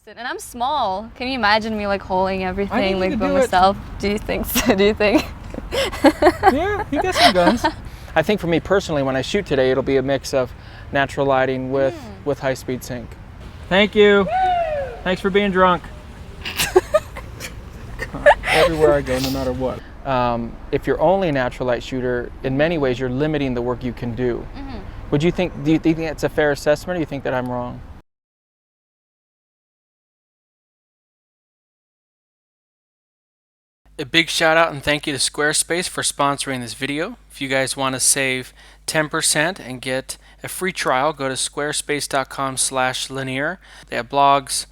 And I'm small. Can you imagine me like holding everything like by do myself? Do you think so? Do you think? Yeah, you got some guns. I think for me personally, when I shoot today, it'll be a mix of natural lighting with high-speed sync. Thank you. Thanks for being drunk. Everywhere I go, no matter what. If you're only a natural light shooter, in many ways you're limiting the work you can do. Do you think that's a fair assessment, or do you think that I'm wrong? A big shout out and thank you to Squarespace for sponsoring this video. If you guys want to save 10% and get a free trial, go to squarespace.com/Lanier. They have blogs.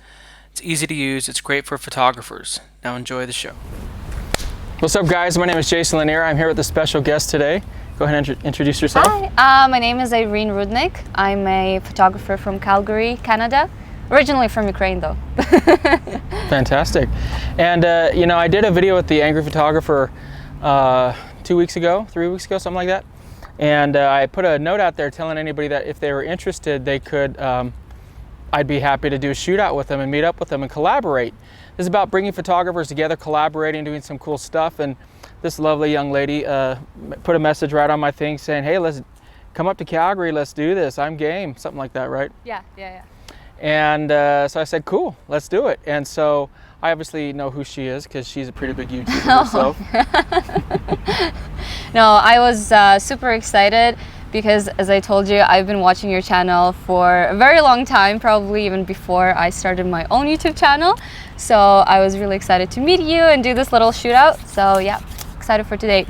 It's easy to use. It's great for photographers. Now enjoy the show. What's up, guys? My name is Jason Lanier. I'm here with a special guest today. Go ahead and introduce yourself. Hi, my name is Irene Rudnyk. I'm a photographer from Calgary, Canada. Originally from Ukraine, though. Fantastic. And you know, I did a video with the Angry Photographer 3 weeks ago, something like that. And I put a note out there telling anybody that if they were interested, they could, I'd be happy to do a shootout with them and meet up with them and collaborate. This is about bringing photographers together, collaborating, doing some cool stuff. And this lovely young lady put a message right on my thing saying, hey, let's come up to Calgary, let's do this. I'm game, something like that, right? Yeah. And so I said, cool, let's do it. And so I obviously know who she is because she's a pretty big YouTuber herself. No, I was super excited because, as I told you, I've been watching your channel for a very long time, probably even before I started my own YouTube channel. So I was really excited to meet you and do this little shootout. So yeah, excited for today.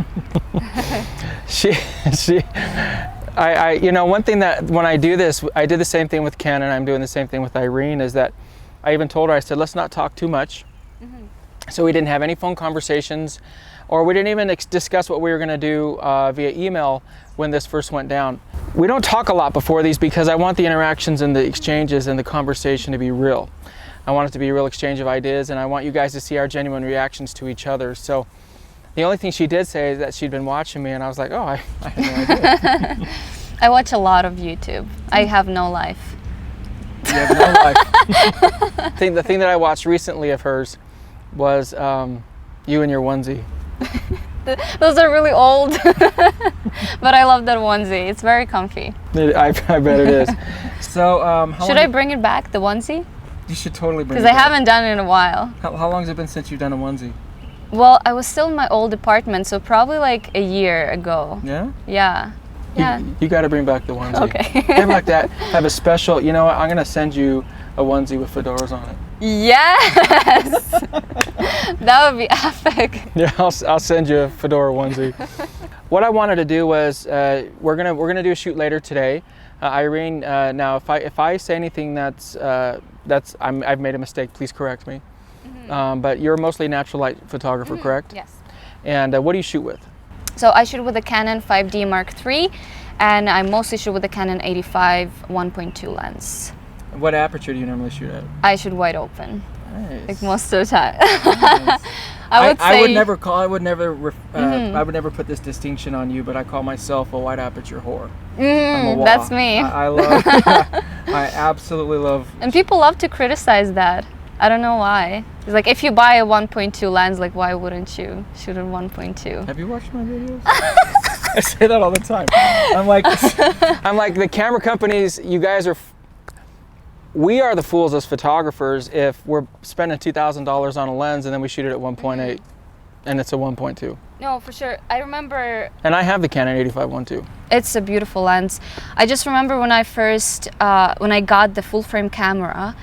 You know, one thing that when I do this, I did the same thing with Ken, and I'm doing the same thing with Irene, is that I even told her, I said, let's not talk too much. So we didn't have any phone conversations, or we didn't even discuss what we were going to do via email when this first went down. We don't talk a lot before these because I want the interactions and the exchanges and the conversation to be real. I want it to be a real exchange of ideas, and I want you guys to see our genuine reactions to each other. So the only thing she did say is that she'd been watching me, and I was like, oh, I had no idea. I watch a lot of YouTube. I have no life. You have no life. The thing that I watched recently of hers was you and your onesie. Those are really old, but I love that onesie. It's very comfy. I bet it is. So, should I bring it back, the onesie? You should totally bring it back. Because I haven't done it in a while. How long has it been since you've done a onesie? Well, I was still in my old apartment, so probably like a year ago. Yeah? Yeah. You got to bring back the onesie. Okay. Have like that. Have a special, you know what, I'm going to send you a onesie with fedoras on it. Yes! That would be epic. Yeah, I'll send you a fedora onesie. What I wanted to do was, we're gonna do a shoot later today. Irene, now if I say anything I've made a mistake, please correct me. But you're mostly a natural light photographer, correct? Yes. And what do you shoot with? So I shoot with a Canon 5D Mark III, and I mostly shoot with a Canon 85 1.2 lens. What aperture do you normally shoot at? I shoot wide open. Nice. Like most of the time. Nice. I would never put this distinction on you, but I call myself a wide aperture whore. That's me. I love. I absolutely love. And people love to criticize that. I don't know why. It's like, if you buy a 1.2 lens, like, why wouldn't you shoot at 1.2? Have you watched my videos? I say that all the time. I'm like the camera companies. You guys are. We are the fools as photographers if we're spending $2,000 on a lens and then we shoot it at 1.8, and it's a 1.2. No, for sure. I remember. And I have the Canon 85 1.2. It's a beautiful lens. I just remember when I first, when I got the full frame camera,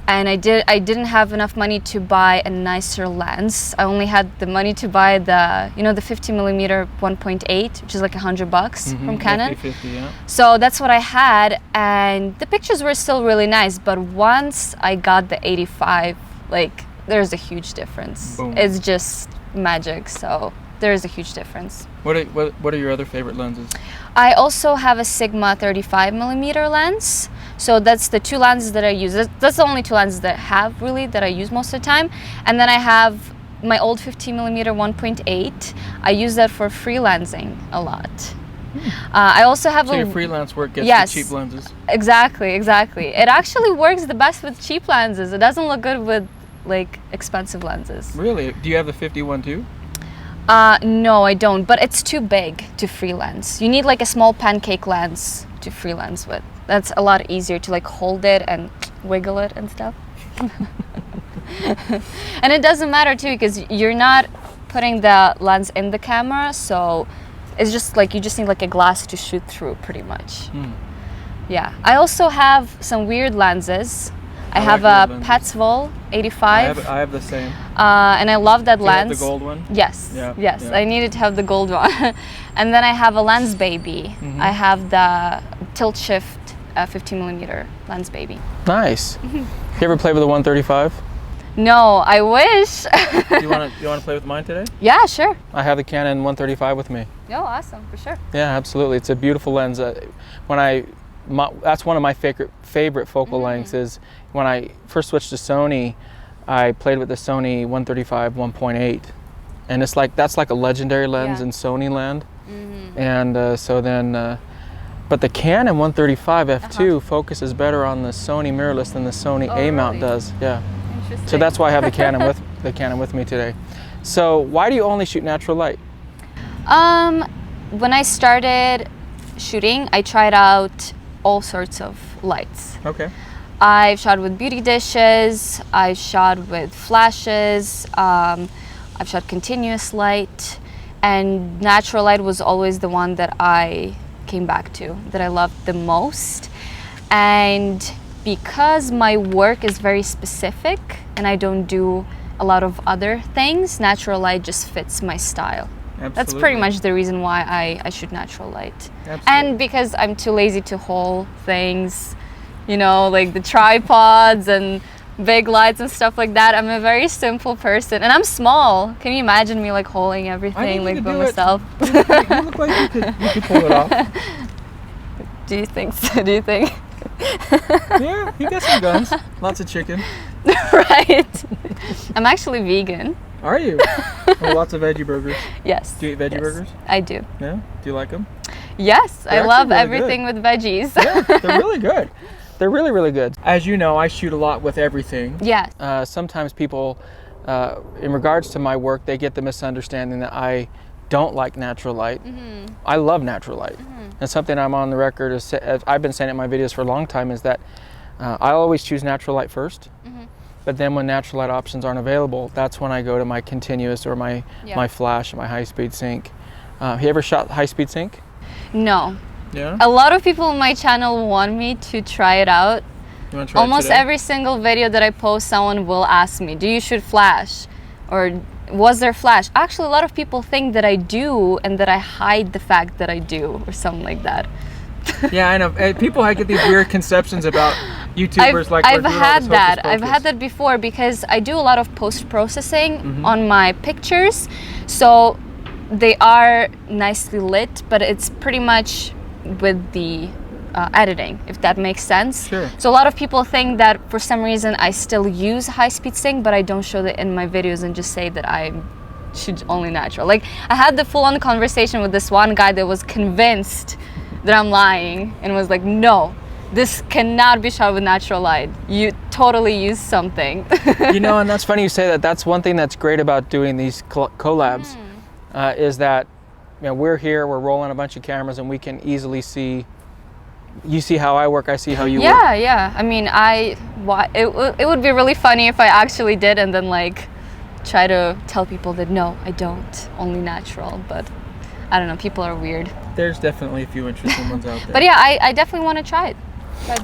and I didn't have enough money to buy a nicer lens. I only had the money to buy the 50mm 1.8, which is like $100 from Canon. 50, yeah. So that's what I had, and the pictures were still really nice. But once I got the 85, like, there's a huge difference. Boom. It's just magic. So there is a huge difference. What are your other favorite lenses? I also have a Sigma 35mm lens. So that's the two lenses that I use. That's the only two lenses that I have, really, that I use most of the time. And then I have my old 50mm 1.8. I use that for freelancing a lot. I also have So your freelance work gets Yes. the cheap lenses. Exactly. It actually works the best with cheap lenses. It doesn't look good with like expensive lenses. Really? Do you have the 51 too? No, I don't, but it's too big to freelance. You need like a small pancake lens to freelance with. That's a lot easier to like hold it and wiggle it and stuff. And it doesn't matter too, because you're not putting the lens in the camera, so it's just like you just need like a glass to shoot through pretty much. Yeah, I also have some weird lenses. I have like a weird lenses. Petzval 85, I have the same. and I love that Do you have lens. the gold one? Yes, Yeah, yes, yeah. I needed to have the gold one. And then I have a lens baby. I have the tilt shift 15mm lens baby. Nice. You ever play with the 135? No, I wish. Do you want to play with mine today? Yeah, sure. I have the Canon 135 with me. Oh, awesome, for sure. Yeah, absolutely. It's a beautiful lens. That's one of my favorite focal lengths. Is when I first switched to Sony, I played with the Sony 135 1.8, and that's like a legendary lens in Sony land. And so then, but the Canon 135 f2 focuses better on the Sony mirrorless than the Sony A mount really? does. Yeah. Interesting. So that's why I have the Canon with me today. So why do you only shoot natural light? When I started shooting, I tried out all sorts of lights. Okay. I've shot with beauty dishes, I've shot with flashes, I've shot continuous light, and natural light was always the one that I came back to, that I loved the most. And because my work is very specific and I don't do a lot of other things, natural light just fits my style. Absolutely. That's pretty much the reason why I shoot natural light. Absolutely. And because I'm too lazy to haul things, you know, like the tripods and big lights and stuff like that. I'm a very simple person, and I'm small. Can you imagine me like hauling everything like by myself? You look like you could pull it off. Do you think so? Do you think? Yeah, you got some guns. Lots of chicken. Right. I'm actually vegan. Are you? Oh, lots of veggie burgers. Yes. Do you eat veggie burgers? I do. Yeah? Do you like them? Yes, They're I love actually really everything with veggies. Yeah, they're really good. They're really, really good. As you know, I shoot a lot with everything. Yes. Sometimes people, in regards to my work, they get the misunderstanding that I don't like natural light. I love natural light. And something I'm on the record, as I've been saying it in my videos for a long time, is that I always choose natural light first. But then when natural light options aren't available, that's when I go to my continuous or my flash, my high-speed sync. Have you ever shot high-speed sync? No. Yeah? A lot of people on my channel want me to try it out. You want to try Almost it today? every single video that I post, someone will ask me, do you shoot flash? Or was there flash? Actually, a lot of people think that I do and that I hide the fact that I do or something like that. Yeah, I know. People get these weird conceptions about YouTubers like I've we're doing all had this that. hocus I've had pocus. that before because I do a lot of post-processing on my pictures. So they are nicely lit, but it's pretty much with the editing, if that makes sense. Sure. So a lot of people think that for some reason I still use high-speed sync, but I don't show that in my videos and just say that I shoot only natural. Like I had the full-on conversation with this one guy that was convinced that I'm lying and was like, no, this cannot be shot with natural light. You totally use something. You know, and that's funny you say that. That's one thing that's great about doing these collabs, is that we're here, we're rolling a bunch of cameras, and we can easily see. You see how I work, I see how you work. Yeah. I mean, it would be really funny if I actually did and then like try to tell people that no, I don't, only natural. But I don't know, people are weird. There's definitely a few interesting ones out there. But yeah, I definitely want to try it.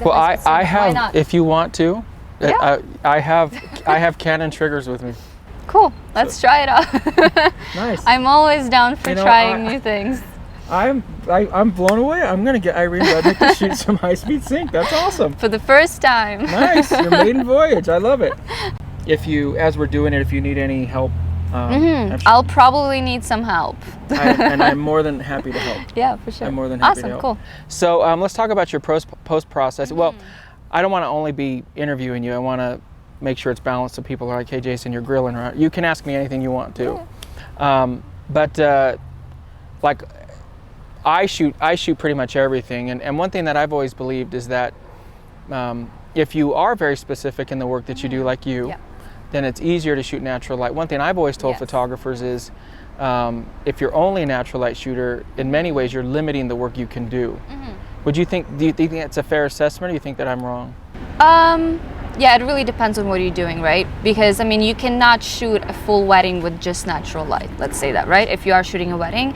Well, I Why have, not? if you want to, Yeah. I have Canon triggers with me. Cool, let's try it out. Nice. I'm always down for You know, trying new things. I'm blown away. I'm gonna get Irene Rudnyk to shoot some high-speed sync. That's awesome. For the first time. Nice, your maiden voyage. I love it. If you, as we're doing it, if you need any help, I'll probably need some help. and I'm more than happy to help. Yeah, for sure. I'm more than happy to awesome, help. cool. So let's talk about your post process. Well, I don't want to only be interviewing you. I want to make sure it's balanced so people are like, hey, Jason, you're grilling, right? You can ask me anything you want to. Yeah. But like, I shoot pretty much everything, and one thing that I've always believed is that if you are very specific in the work that you do, like you, Yeah. then it's easier to shoot natural light. One thing I've always told Yes. photographers is if you're only a natural light shooter, in many ways you're limiting the work you can do. Do you think that's a fair assessment, or do you think that I'm wrong? Yeah, it really depends on what you're doing, right? Because I mean, you cannot shoot a full wedding with just natural light. Let's say that, right? If you are shooting a wedding.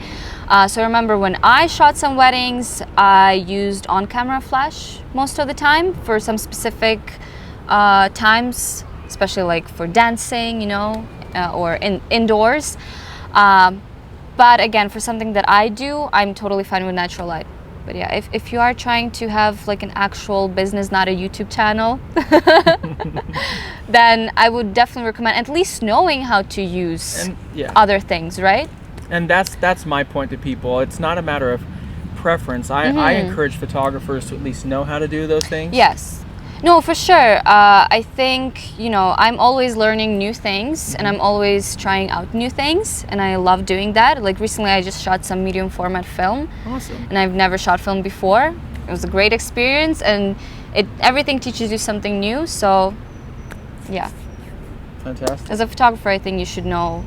So remember, when I shot some weddings, I used on-camera flash most of the time for some specific times, especially like for dancing, you know, or indoors. But again, for something that I do, I'm totally fine with natural light. But yeah, if you are trying to have like an actual business, not a YouTube channel, then I would definitely recommend at least knowing how to use other things, right? And that's my point to people. It's not a matter of preference. I encourage photographers to at least know how to do those things. Yes. No, for sure. I think, you know, I'm always learning new things and I'm always trying out new things, and I love doing that. Like recently I just shot some medium format film. Awesome. And I've never shot film before. It was a great experience, and everything teaches you something new. So yeah. Fantastic. As a photographer, I think you should know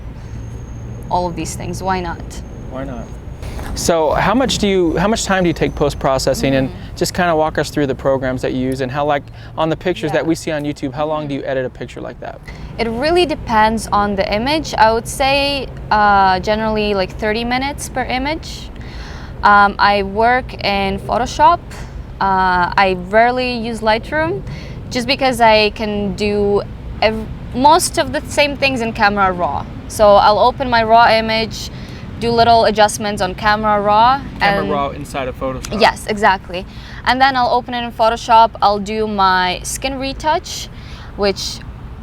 all of these things. Why not? Why not? So how much time do you take post-processing, and just kind of walk us through the programs that you use, and how, like on the pictures that we see on YouTube, how long do you edit a picture like that? It really depends on the image. I would say generally like 30 minutes per image. I work in Photoshop. I rarely use Lightroom just because I can do most of the same things in Camera Raw. So I'll open my raw image, do little adjustments on Camera Raw. Camera Raw inside of Photoshop. Yes, exactly. And then I'll open it in Photoshop. I'll do my skin retouch, which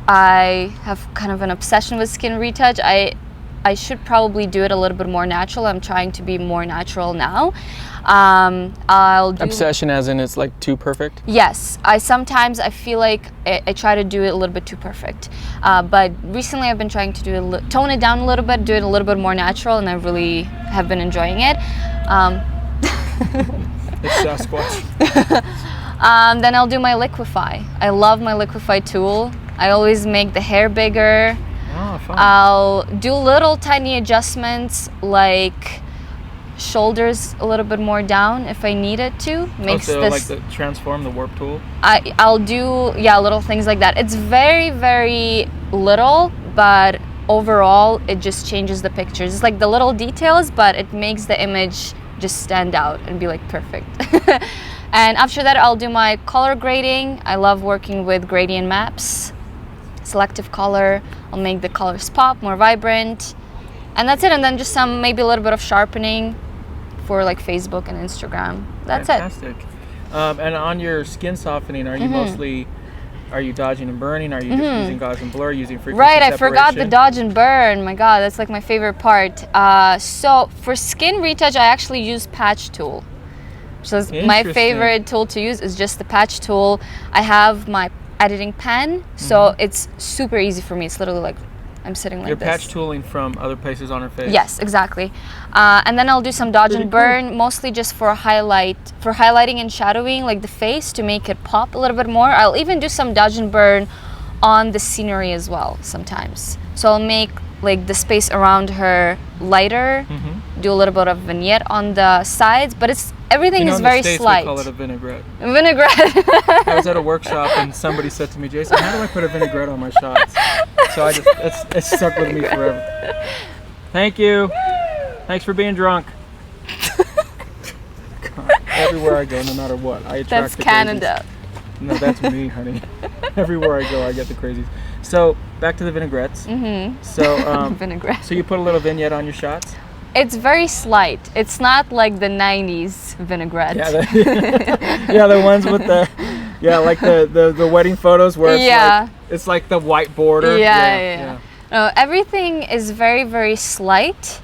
I have kind of an obsession with skin retouch. I should probably do it a little bit more natural. I'm trying to be more natural now. I'll do obsession as in it's like too perfect? Yes. I feel like I try to do it a little bit too perfect. But recently I've been trying to tone it down a little bit, do it a little bit more natural, and I really have been enjoying it. It's Sasquatch. Then I'll do my Liquify. I love my Liquify tool. I always make the hair bigger. Oh, fun. I'll do little tiny adjustments like shoulders a little bit more down if I need it to. Like the transform, the warp tool? I'll do, little things like that. It's very, very little, but overall it just changes the pictures. It's like the little details, but it makes the image just stand out and be like perfect. And after that I'll do my color grading. I love working with gradient maps. Selective color. I'll make the colors pop, more vibrant. And that's it. And then just maybe a little bit of sharpening for like Facebook and Instagram. That's Fantastic. And on your skin softening, are you are you dodging and burning? Are you just using gauge and blur, using frequency Right, separation? I forgot the dodge and burn. My God, that's like my favorite part. So for skin retouch, I actually use patch tool. So my favorite tool to use is just the patch tool. I have my editing pen, so it's super easy for me. It's literally like I'm sitting like You're this. patch tooling from other places on her face? Yes, exactly. And then I'll do some dodge and burn, mostly just for highlighting and shadowing like the face to make it pop a little bit more. I'll even do some dodge and burn on the scenery as well sometimes. So I'll make like the space around her lighter, do a little bit of vignette on the sides, but everything is very slight. We call it a vinaigrette. Vinaigrette. I was at a workshop and somebody said to me, Jason, how do I put a vinaigrette on my shots? So it stuck with me forever. Thank you. Thanks for being drunk. God, everywhere I go, no matter what, I attract That's the Canada. crazies. No, that's me, honey. Everywhere I go, I get the crazies. So back to the vinaigrettes. So Vinaigrette. So you put a little vignette on your shots? It's very slight. It's not like the 90s vinaigrette. Yeah, the ones with the wedding photos where it's like the white border. Yeah. No, everything is very, very slight,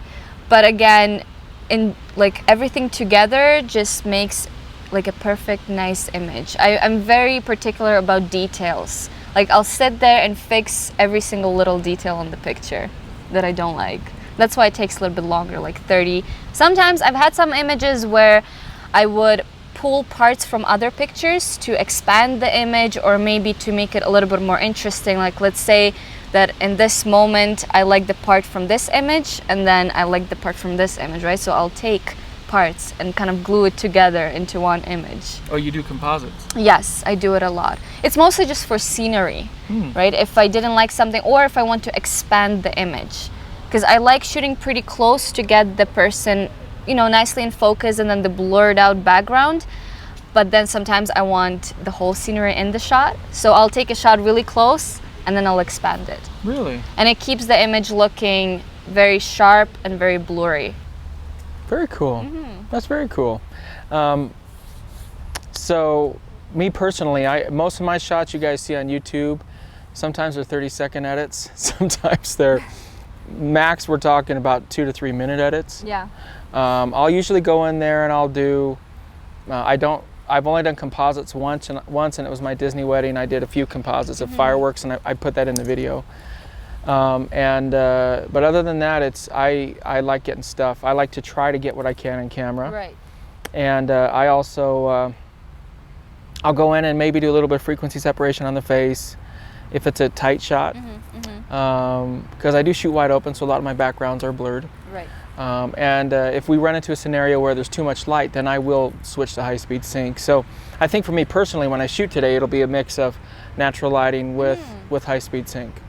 but again, in like everything together just makes like a perfect, nice image. I'm very particular about details. Like I'll sit there and fix every single little detail on the picture that I don't like. That's why it takes a little bit longer, like 30. Sometimes I've had some images where I would pull parts from other pictures to expand the image, or maybe to make it a little bit more interesting. Like, let's say that in this moment I like the part from this image, and then I like the part from this image, right? So I'll take parts and kind of glue it together into one image. Oh, you do composites? Yes, I do it a lot. It's mostly just for scenery, right? If I didn't like something, or if I want to expand the image, because I like shooting pretty close to get the person, you know, nicely in focus, and then the blurred out background. But then sometimes I want the whole scenery in the shot, so I'll take a shot really close and then I'll expand it. Really? And it keeps the image looking very sharp and very blurry. Very cool. That's very cool. So me personally, most of my shots you guys see on YouTube, sometimes they're 30-second edits. Sometimes they're max, we're talking about 2 to 3 minute edits. Yeah. I'll usually go in there and I'll do, I've only done composites once, and it was my Disney wedding. I did a few composites of fireworks, and I put that in the video. But other than that, I like getting stuff. I like to try to get what I can in camera. Right. And I also, I'll go in and maybe do a little bit of frequency separation on the face if it's a tight shot. Because I do shoot wide open, so a lot of my backgrounds are blurred. Right. If we run into a scenario where there's too much light, then I will switch to high-speed sync. So I think for me personally, when I shoot today, it'll be a mix of natural lighting with high-speed sync.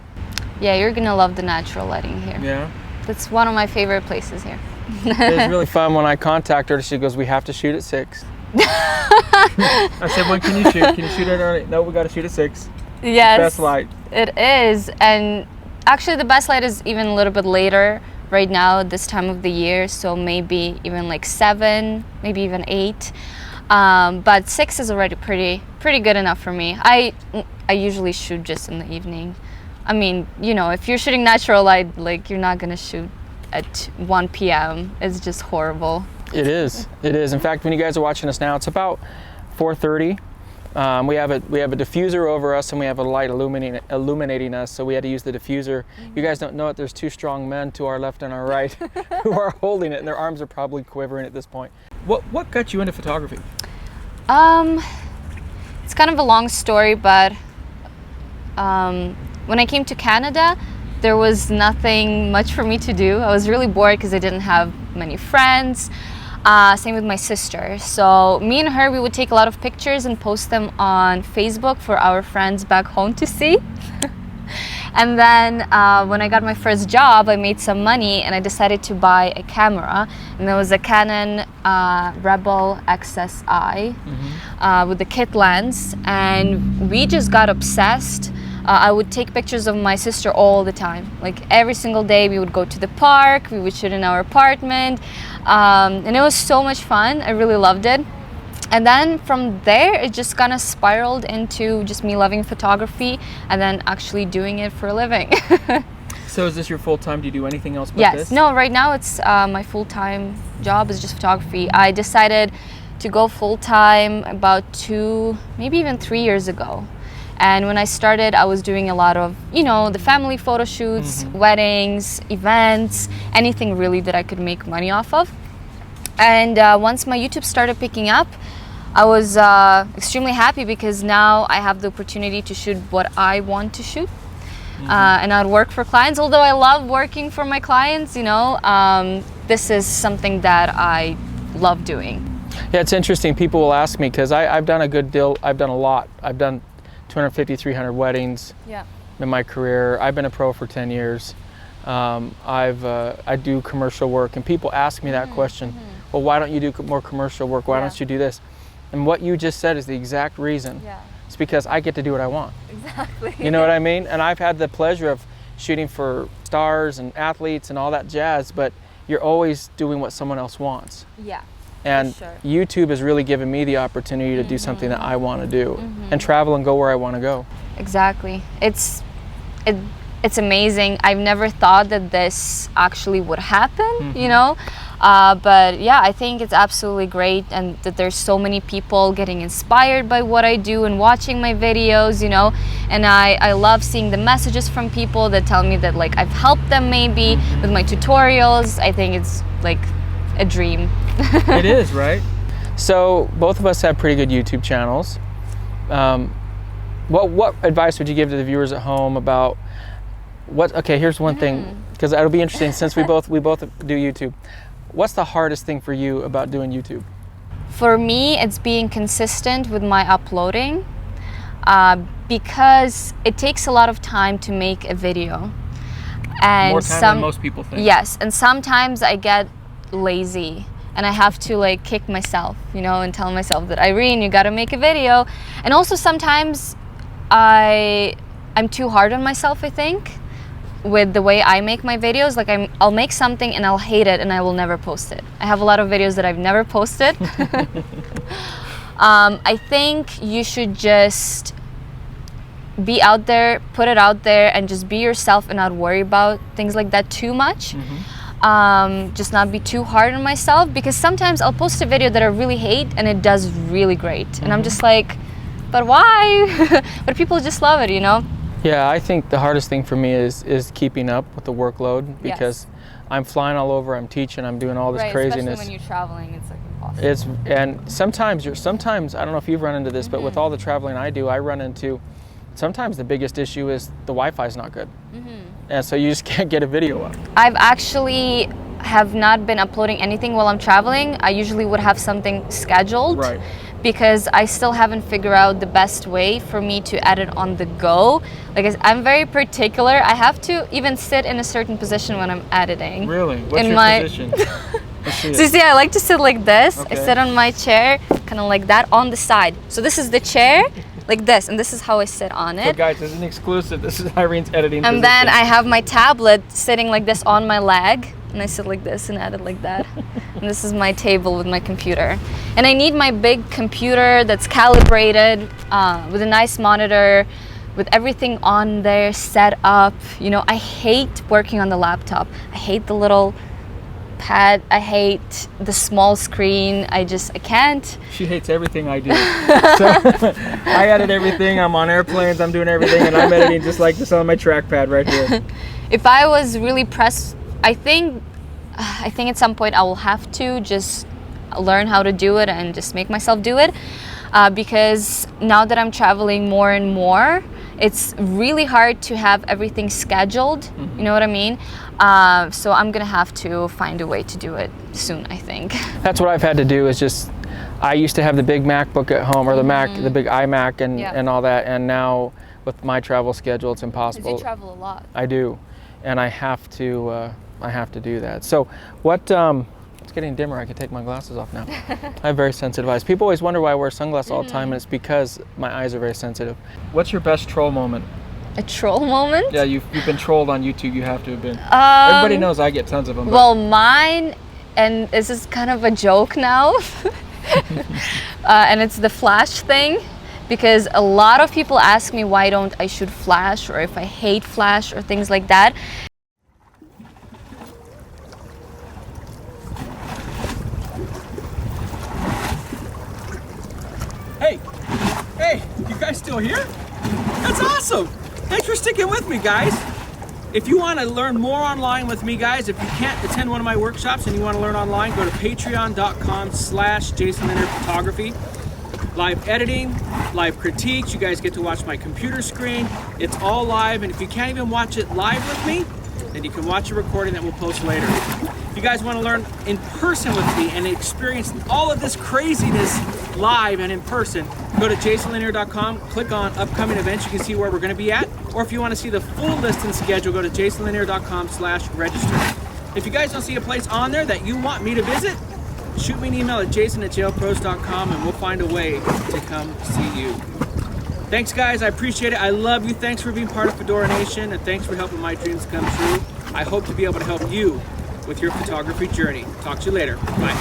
Yeah, you're gonna love the natural lighting here. Yeah. That's one of my favorite places here. It was really fun when I contacted her. She goes, "We have to shoot at 6." I said, "When can you shoot? Can you shoot at early?" "No, we got to shoot at 6." Yes. Best light. It is, and actually the best light is even a little bit later right now, this time of the year. So maybe even like 7, maybe even 8. But 6 is already pretty good enough for me. I usually shoot just in the evening. I mean, you know, if you're shooting natural light, like, you're not gonna shoot at 1 p.m. It's just horrible. It is. It is. In fact, when you guys are watching us now, it's about 4:30. We have a diffuser over us, and we have a light illuminating us, so we had to use the diffuser. You guys don't know it. There's 2 strong men to our left and our right who are holding it, and their arms are probably quivering at this point. What got you into photography? It's kind of a long story, but when I came to Canada, there was nothing much for me to do. I was really bored because I didn't have many friends. Same with my sister. So me and her, we would take a lot of pictures and post them on Facebook for our friends back home to see. And then when I got my first job, I made some money and I decided to buy a camera. And there was a Canon Rebel XSI with the kit lens. And we just got obsessed. I would take pictures of my sister all the time. Like every single day we would go to the park, we would shoot in our apartment. And it was so much fun. I really loved it. And then from there, it just kind of spiraled into just me loving photography and then actually doing it for a living. So is this your full-time? Do you do anything else but yes. this? No, right now it's my full-time job is just photography. I decided to go full-time about 2, maybe even 3 years ago. And when I started, I was doing a lot of, you know, the family photo shoots, weddings, events, anything really that I could make money off of. And once my YouTube started picking up, I was extremely happy because now I have the opportunity to shoot what I want to shoot. And I'd work for clients. Although I love working for my clients, you know, this is something that I love doing. Yeah, it's interesting. People will ask me, because I've done a good deal. I've done a lot. I've done 250, 300 weddings in my career. I've been a pro for 10 years. I do commercial work, and people ask me that question. Well, why don't you do more commercial work? Why don't you do this? And what you just said is the exact reason. It's because I get to do what I want. Exactly. You know what I mean? And I've had the pleasure of shooting for stars and athletes and all that jazz, but you're always doing what someone else wants. Yeah. And YouTube has really given me the opportunity to do something that I want to do and travel and go where I want to go. Exactly. it's amazing. I've never thought that this actually would happen, you know. But yeah, I think it's absolutely great, and that there's so many people getting inspired by what I do and watching my videos, you know. And I love seeing the messages from people that tell me that like I've helped them maybe with my tutorials. I think it's like a dream. It is, right? So both of us have pretty good YouTube channels. What advice would you give to the viewers at home about what? Okay, here's one thing, because it'll be interesting since we both do YouTube. What's the hardest thing for you about doing YouTube? For me, it's being consistent with my uploading, because it takes a lot of time to make a video. And more time than most people think. Yes, and sometimes I get lazy and I have to like kick myself, you know, and tell myself that, Irene, you gotta make a video. And also sometimes I'm too hard on myself, I think, with the way I make my videos. Like I'll make something and I'll hate it and I will never post it. I have a lot of videos that I've never posted. I think you should just be out there, put it out there, and just be yourself and not worry about things like that too much. Just not be too hard on myself, because sometimes I'll post a video that I really hate and it does really great. And I'm just like, but why? But people just love it, you know? Yeah, I think the hardest thing for me is keeping up with the workload, because I'm flying all over, I'm teaching, I'm doing all this craziness. Especially when you're traveling, it's like impossible. And sometimes I don't know if you've run into this, but with all the traveling I do, I run into, sometimes the biggest issue is the Wi-Fi is not good. And so you just can't get a video up. I've actually have not been uploading anything while I'm traveling. I usually would have something scheduled. Right. Because I still haven't figured out the best way for me to edit on the go. Like I'm very particular. I have to even sit in a certain position when I'm editing. Really? What's your position? Let's see it. So see, I like to sit like this. Okay. I sit on my chair, kind of like that, on the side. So this is the chair, like this, and this is how I sit on it. So guys, this is an exclusive. This is Irene's editing And position. then I have my tablet sitting like this on my leg, and I sit like this and edit like that. And this is my table with my computer. And I need my big computer that's calibrated, with a nice monitor, with everything on there set up. You know, I hate working on the laptop. I hate the little pad. I hate the small screen. I can't. She hates everything I do. So I edit everything. I'm on airplanes. I'm doing everything, and I'm editing just like this on my trackpad right here. If I was really pressed, I think at some point I will have to just learn how to do it and just make myself do it, because now that I'm traveling more and more, it's really hard to have everything scheduled. You know what I mean? So I'm gonna have to find a way to do it soon, I think. That's what I've had to do, is just, I used to have the big MacBook at home, or the big iMac and all that, and now with my travel schedule, it's impossible. You travel a lot. I do, and I have to do that. So what, it's getting dimmer, I can take my glasses off now. I have very sensitive eyes. People always wonder why I wear sunglasses all the time, and it's because my eyes are very sensitive. What's your best troll moment? A troll moment? Yeah, you've been trolled on YouTube, you have to have been. Everybody knows I get tons of them. Well, mine, and this is kind of a joke now, and it's the flash thing, because a lot of people ask me why don't I shoot flash, or if I hate flash, or things like that. Hey, you guys still here? That's awesome. Thanks for sticking with me, guys. If you want to learn more online with me, guys, if you can't attend one of my workshops and you want to learn online, go to patreon.com/JasonLanier Live editing, live critiques. You guys get to watch my computer screen. It's all live, and if you can't even watch it live with me, then you can watch a recording that we'll post later. If you guys want to learn in person with me and experience all of this craziness live and in person, go to JasonLanier.com, click on upcoming events. You can see where we're going to be at. Or if you want to see the full list and schedule, go to JasonLanier.com/register. If you guys don't see a place on there that you want me to visit, shoot me an email at jason@jailpros.com and we'll find a way to come see you. Thanks, guys. I appreciate it. I love you. Thanks for being part of Fedora Nation, and thanks for helping my dreams come true. I hope to be able to help you with your photography journey. Talk to you later. Bye.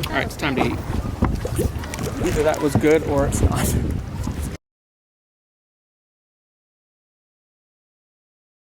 All right, it's time to eat. Either that was good or it's not.